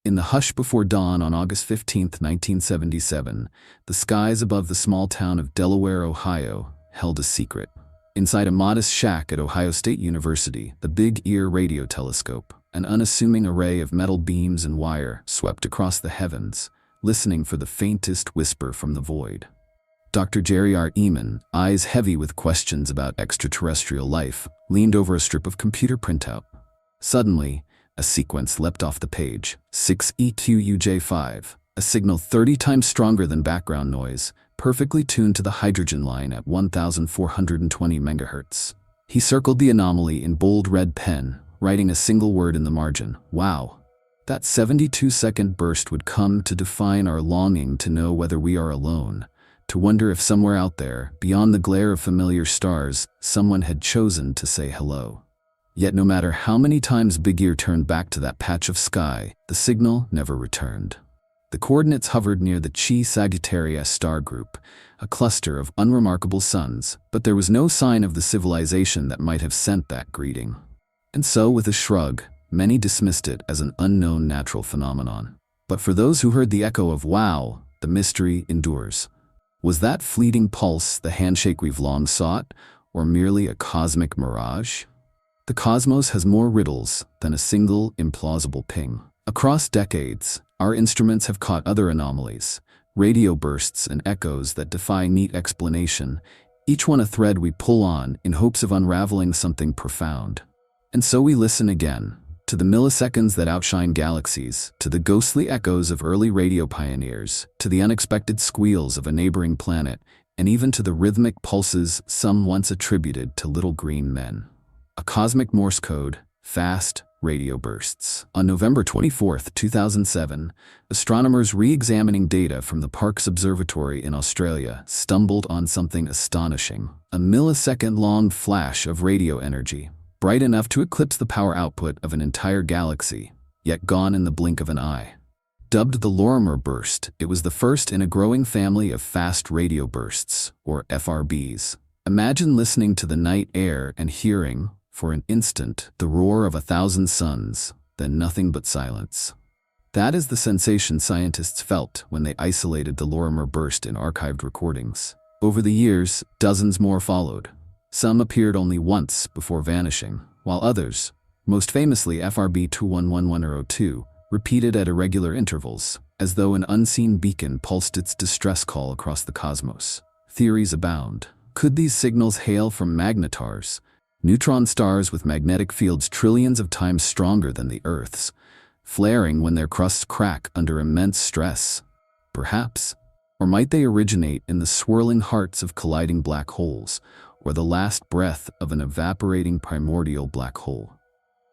In the hush before dawn on August 15, 1977, the skies above the small town of Delaware, Ohio, held a secret. Inside a modest shack at Ohio State University, the Big Ear radio telescope, an unassuming array of metal beams and wire, swept across the heavens, listening for the faintest whisper from the void. Dr. Jerry R. Ehman, eyes heavy with questions about extraterrestrial life, leaned over a strip of computer printout. Suddenly, a sequence leapt off the page, 6EQUJ5, a signal 30 times stronger than background noise, perfectly tuned to the hydrogen line at 1,420 megahertz. He circled the anomaly in bold red pen, writing a single word in the margin, "Wow." That 72-second burst would come to define our longing to know whether we are alone, to wonder if somewhere out there, beyond the glare of familiar stars, someone had chosen to say hello. Yet no matter how many times Big Ear turned back to that patch of sky, the signal never returned. The coordinates hovered near the Chi Sagittarius star group, a cluster of unremarkable suns, but there was no sign of the civilization that might have sent that greeting. And so, with a shrug, many dismissed it as an unknown natural phenomenon. But for those who heard the echo of "wow," the mystery endures. Was that fleeting pulse the handshake we've long sought, or merely a cosmic mirage? The cosmos has more riddles than a single implausible ping. Across decades, our instruments have caught other anomalies, radio bursts and echoes that defy neat explanation, each one a thread we pull on in hopes of unraveling something profound. And so we listen again, to the milliseconds that outshine galaxies, to the ghostly echoes of early radio pioneers, to the unexpected squeals of a neighboring planet, and even to the rhythmic pulses some once attributed to little green men. A cosmic Morse code, fast radio bursts. On November 24, 2007, astronomers re-examining data from the Parkes Observatory in Australia stumbled on something astonishing. A millisecond-long flash of radio energy, bright enough to eclipse the power output of an entire galaxy, yet gone in the blink of an eye. Dubbed the Lorimer burst, it was the first in a growing family of fast radio bursts, or FRBs. Imagine listening to the night air and hearing, for an instant, the roar of 1,000 suns, then nothing but silence. That is the sensation scientists felt when they isolated the Lorimer burst in archived recordings. Over the years, dozens more followed. Some appeared only once before vanishing, while others, most famously FRB 211102, repeated at irregular intervals, as though an unseen beacon pulsed its distress call across the cosmos. Theories abound. Could these signals hail from magnetars, neutron stars with magnetic fields trillions of times stronger than the Earth's, flaring when their crusts crack under immense stress? Perhaps. Or might they originate in the swirling hearts of colliding black holes, or the last breath of an evaporating primordial black hole?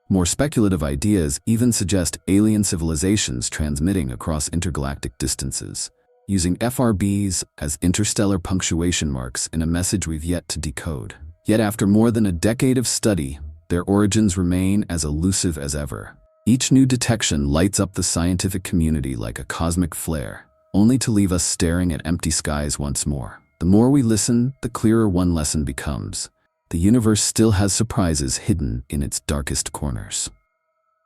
More speculative ideas even suggest alien civilizations transmitting across intergalactic distances, using FRBs as interstellar punctuation marks in a message we've yet to decode. Yet after more than a decade of study, their origins remain as elusive as ever. Each new detection lights up the scientific community like a cosmic flare, only to leave us staring at empty skies once more. The more we listen, the clearer one lesson becomes. The universe still has surprises hidden in its darkest corners.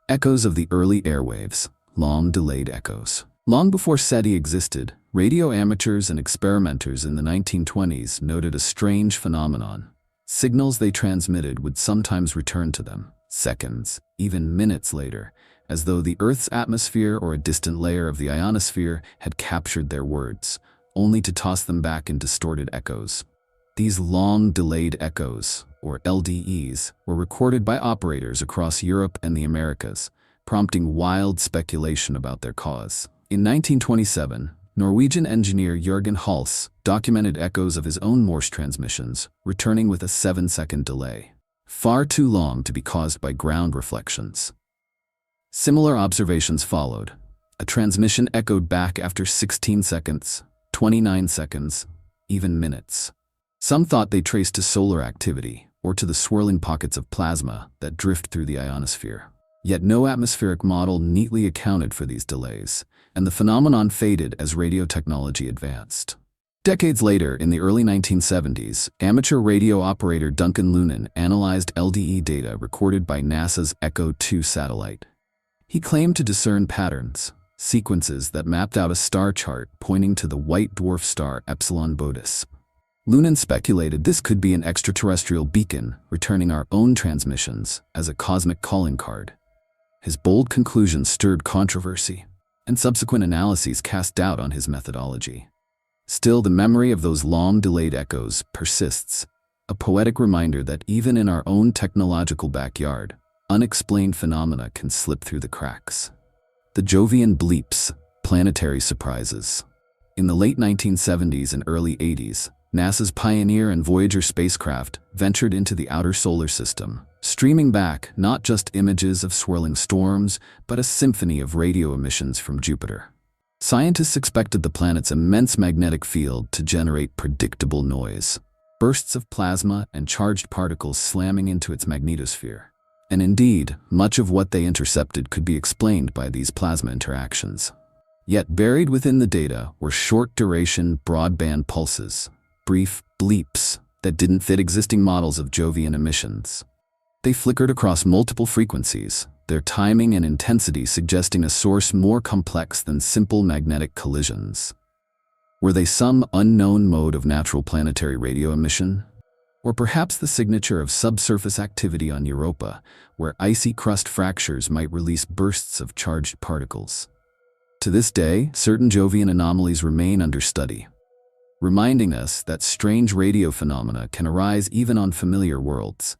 Echoes of the early airwaves, long-delayed echoes. Long before SETI existed, radio amateurs and experimenters in the 1920s noted a strange phenomenon. Signals they transmitted would sometimes return to them, seconds, even minutes later, as though the Earth's atmosphere or a distant layer of the ionosphere had captured their words, only to toss them back in distorted echoes. These long-delayed echoes, or LDEs, were recorded by operators across Europe and the Americas, prompting wild speculation about their cause. In 1927, Norwegian engineer Jørgen Hals documented echoes of his own Morse transmissions, returning with a 7-second delay, far too long to be caused by ground reflections. Similar observations followed. A transmission echoed back after 16 seconds, 29 seconds, even minutes. Some thought they traced to solar activity, or to the swirling pockets of plasma that drift through the ionosphere. Yet no atmospheric model neatly accounted for these delays, and the phenomenon faded as radio technology advanced. Decades later, in the early 1970s, amateur radio operator Duncan Lunan analyzed LDE data recorded by NASA's Echo 2 satellite. He claimed to discern patterns, sequences that mapped out a star chart pointing to the white dwarf star Epsilon Bovis. Lunan speculated this could be an extraterrestrial beacon returning our own transmissions as a cosmic calling card. His bold conclusions stirred controversy, and subsequent analyses cast doubt on his methodology. Still, the memory of those long-delayed echoes persists, a poetic reminder that even in our own technological backyard, unexplained phenomena can slip through the cracks. The Jovian bleeps, planetary surprises. In the late 1970s and early 80s, NASA's Pioneer and Voyager spacecraft ventured into the outer solar system, streaming back not just images of swirling storms, but a symphony of radio emissions from Jupiter. Scientists expected the planet's immense magnetic field to generate predictable noise, bursts of plasma and charged particles slamming into its magnetosphere. And indeed, much of what they intercepted could be explained by these plasma interactions. Yet buried within the data were short-duration broadband pulses, brief bleeps that didn't fit existing models of Jovian emissions. They flickered across multiple frequencies, their timing and intensity suggesting a source more complex than simple magnetic collisions. Were they some unknown mode of natural planetary radio emission? Or perhaps the signature of subsurface activity on Europa, where icy crust fractures might release bursts of charged particles? To this day, certain Jovian anomalies remain under study, reminding us that strange radio phenomena can arise even on familiar worlds.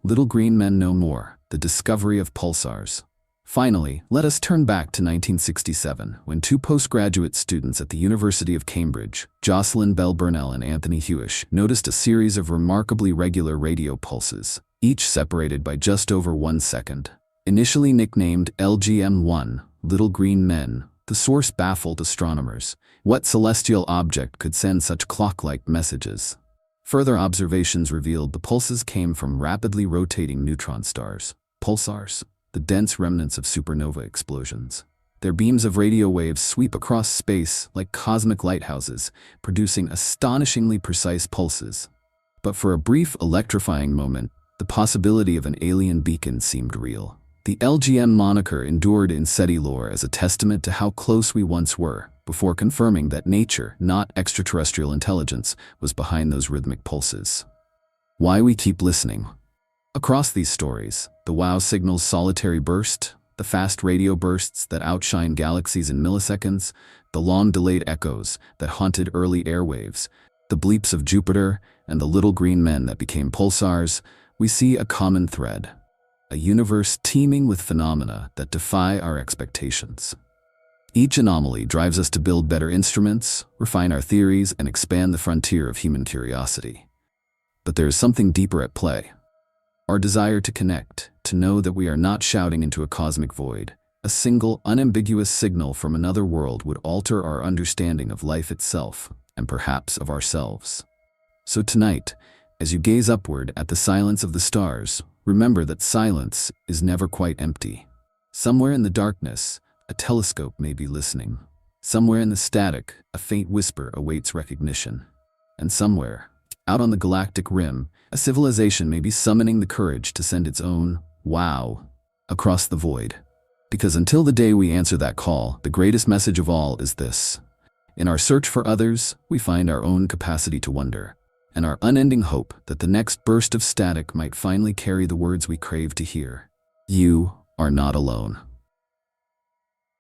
Little green men no more, the discovery of pulsars. Finally, let us turn back to 1967, when two postgraduate students at the University of Cambridge, Jocelyn Bell Burnell and Anthony Hewish, noticed a series of remarkably regular radio pulses, each separated by just over 1 second. Initially nicknamed LGM-1, Little Green Men, the source baffled astronomers. What celestial object could send such clock-like messages? Further observations revealed the pulses came from rapidly rotating neutron stars, pulsars, the dense remnants of supernova explosions. Their beams of radio waves sweep across space like cosmic lighthouses, producing astonishingly precise pulses. But for a brief, electrifying moment, the possibility of an alien beacon seemed real. The LGM moniker endured in SETI lore as a testament to how close we once were, before confirming that nature, not extraterrestrial intelligence, was behind those rhythmic pulses. Why we keep listening. Across these stories, the WOW signal's solitary burst, the fast radio bursts that outshine galaxies in milliseconds, the long-delayed echoes that haunted early airwaves, the bleeps of Jupiter, and the little green men that became pulsars, we see a common thread. A universe teeming with phenomena that defy our expectations. Each anomaly drives us to build better instruments, refine our theories, and expand the frontier of human curiosity. But there is something deeper at play. Our desire to connect, to know that we are not shouting into a cosmic void. A single, unambiguous signal from another world would alter our understanding of life itself, and perhaps of ourselves. So tonight, as you gaze upward at the silence of the stars, remember that silence is never quite empty. Somewhere in the darkness, a telescope may be listening. Somewhere in the static, a faint whisper awaits recognition. And somewhere, out on the galactic rim, a civilization may be summoning the courage to send its own wow across the void. Because until the day we answer that call, the greatest message of all is this. In our search for others, we find our own capacity to wonder, and our unending hope that the next burst of static might finally carry the words we crave to hear. You are not alone.